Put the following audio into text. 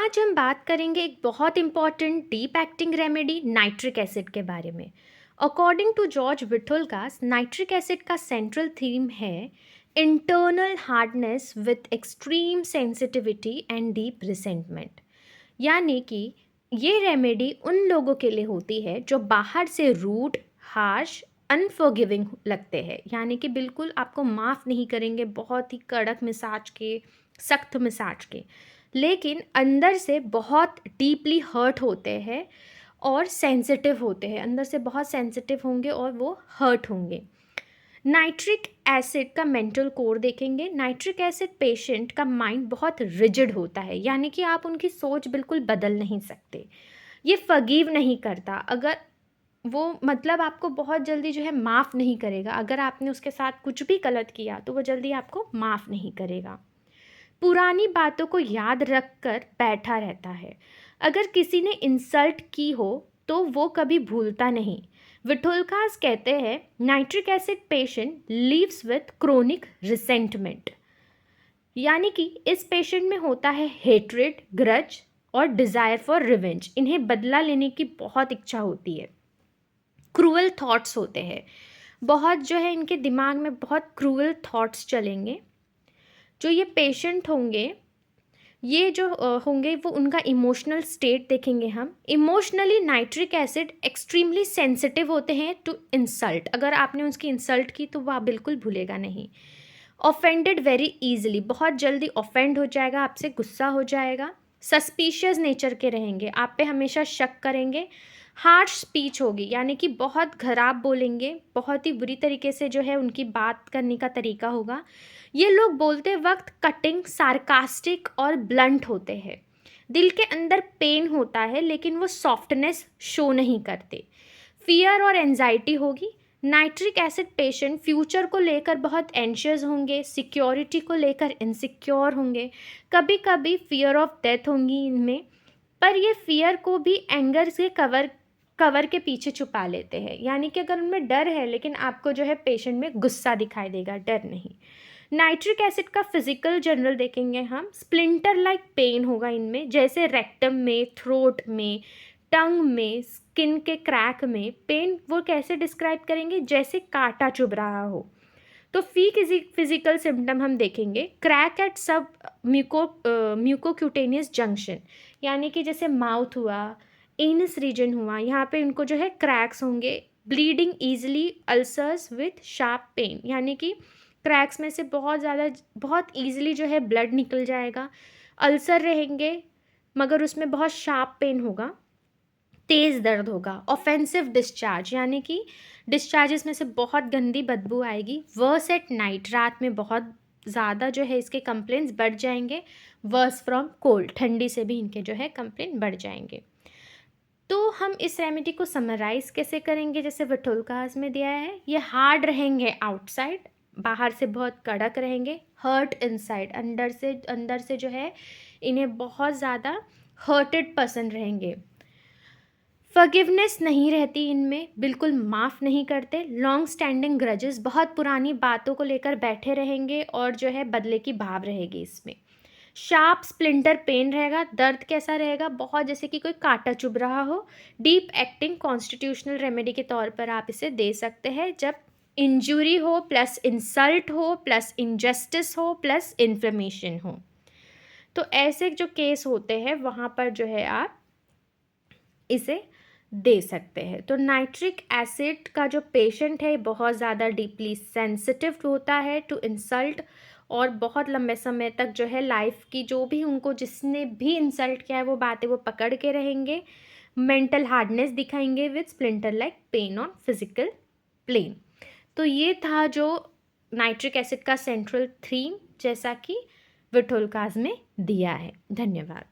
आज हम बात करेंगे एक बहुत important deep acting remedy nitric acid के बारे में। According to George Vithoulkas, nitric acid का सेंट्रल थीम है internal hardness with extreme sensitivity and deep resentment. यानी कि ये रेमेडी उन लोगों के लिए होती है जो बाहर से रूड, हार्श, अनफॉरगिविंग लगते हैं, यानी कि बिल्कुल आपको माफ़ नहीं करेंगे, बहुत ही कड़क मिजाज के, सख्त मिजाज के, लेकिन अंदर से बहुत डीपली हर्ट होते हैं और सेंसिटिव होते हैं, अंदर से बहुत सेंसिटिव होंगे और वो हर्ट होंगे। नाइट्रिक एसिड का मेंटल कोर देखेंगे। नाइट्रिक एसिड पेशेंट का माइंड बहुत रिजिड होता है, यानी कि आप उनकी सोच बिल्कुल बदल नहीं सकते। ये फगीव नहीं करता, अगर वो मतलब आपको बहुत जल्दी जो है माफ़ नहीं करेगा। अगर आपने उसके साथ कुछ भी गलत किया तो वो जल्दी आपको माफ़ नहीं करेगा। पुरानी बातों को याद रख कर बैठा रहता है। अगर किसी ने इंसल्ट की हो तो वो कभी भूलता नहीं। विठोलकास कहते हैं nitric acid patient leaves with chronic resentment, यानी कि इस पेशेंट में होता है हेट्रेड, ग्रज और डिज़ायर फॉर रिवेंज। इन्हें बदला लेने की बहुत इच्छा होती है। क्रूअल थॉट्स होते हैं, बहुत जो है इनके दिमाग में बहुत क्रूअल थॉट्स चलेंगे। जो ये पेशेंट होंगे, ये जो होंगे वो उनका इमोशनल स्टेट देखेंगे हम। Emotionally nitric acid extremely sensitive होते हैं टू इंसल्ट। अगर आपने उसकी इंसल्ट की तो वह बिल्कुल भूलेगा नहीं। ऑफेंडेड वेरी ईजिली, बहुत जल्दी ऑफेंड हो जाएगा, आपसे गुस्सा हो जाएगा। सस्पिशियस नेचर के रहेंगे, आप पे हमेशा शक करेंगे। हार्श स्पीच होगी, यानी कि बहुत खराब बोलेंगे, बहुत ही बुरी तरीके से जो है उनकी बात करने का तरीका होगा। ये लोग बोलते वक्त कटिंग, सार्कास्टिक और ब्लंट होते हैं। दिल के अंदर पेन होता है लेकिन वो सॉफ्टनेस शो नहीं करते। फियर और एंजाइटी होगी। नाइट्रिक एसिड पेशेंट फ्यूचर को लेकर बहुत एंशियस होंगे, सिक्योरिटी को लेकर इनसिक्योर होंगे, कभी कभी फियर ऑफ डेथ होंगी इनमें। पर ये फियर को भी एंगर से कवर के पीछे छुपा लेते हैं, यानी कि अगर उनमें डर है लेकिन आपको जो है पेशेंट में गुस्सा दिखाई देगा, डर नहीं। नाइट्रिक एसिड का फिजिकल जनरल देखेंगे हम। स्प्लिंटर लाइक पेन होगा इनमें, जैसे रेक्टम में, थ्रोट में, टंग में, स्किन के क्रैक में पेन। वो कैसे डिस्क्राइब करेंगे? जैसे कांटा चुभ रहा हो। तो फिजिकल सिम्टम हम देखेंगे। क्रैक एट सब म्यूकोक्यूटेनियस जंक्शन, यानी कि जैसे माउथ हुआ, एनस रीजन हुआ, यहाँ पे इनको जो है क्रैक्स होंगे। Bleeding easily, ulcers with sharp pain, यानी कि क्रैक्स में से बहुत ईजिली जो है ब्लड निकल जाएगा। अल्सर रहेंगे मगर उसमें बहुत शार्प पेन होगा, तेज़ दर्द होगा। ऑफेंसिव डिस्चार्ज, यानी कि डिस्चार्जेस में से बहुत गंदी बदबू आएगी। वर्स एट नाइट, रात में बहुत ज़्यादा जो है इसके कंप्लेंट्स बढ़ जाएंगे। वर्स फ्रॉम कोल्ड, ठंडी से भी इनके जो है कंप्लेंट बढ़ जाएंगे। तो हम इस रेमेडी को समराइज़ कैसे करेंगे? जैसे विठोलकास में दिया है, ये हार्ड रहेंगे आउटसाइड, बाहर से बहुत कड़क रहेंगे। हर्ट इनसाइड, अंदर से जो है इन्हें बहुत ज़्यादा हर्टेड पर्सन रहेंगे। फॉरगिवनेस नहीं रहती इनमें, बिल्कुल माफ़ नहीं करते। लॉन्ग स्टैंडिंग ग्रजेस, बहुत पुरानी बातों को लेकर बैठे रहेंगे और जो है बदले की भाव रहेगी इसमें। शार्प स्प्लिंटर पेन रहेगा। दर्द कैसा रहेगा? बहुत जैसे कि कोई कांटा चुभ रहा हो। डीप एक्टिंग कॉन्स्टिट्यूशनल रेमेडी के तौर पर आप इसे दे सकते हैं जब इंजुरी हो, प्लस इंसल्ट हो, प्लस इनजस्टिस हो, प्लस इन्फ्लेमेशन हो। तो ऐसे जो केस होते हैं वहाँ पर जो है आप इसे दे सकते हैं। तो नाइट्रिक एसिड का जो पेशेंट है बहुत ज़्यादा डीपली सेंसिटिव होता है टू इंसल्ट, और बहुत लंबे समय तक जो है लाइफ की जो भी उनको जिसने भी इंसल्ट किया है वो बातें वो पकड़ के रहेंगे। मेंटल हार्डनेस दिखाएंगे with splinter like pain on physical plane. तो ये था जो नाइट्रिक एसिड का सेंट्रल थीम, जैसा कि विठोलकास में दिया है। धन्यवाद।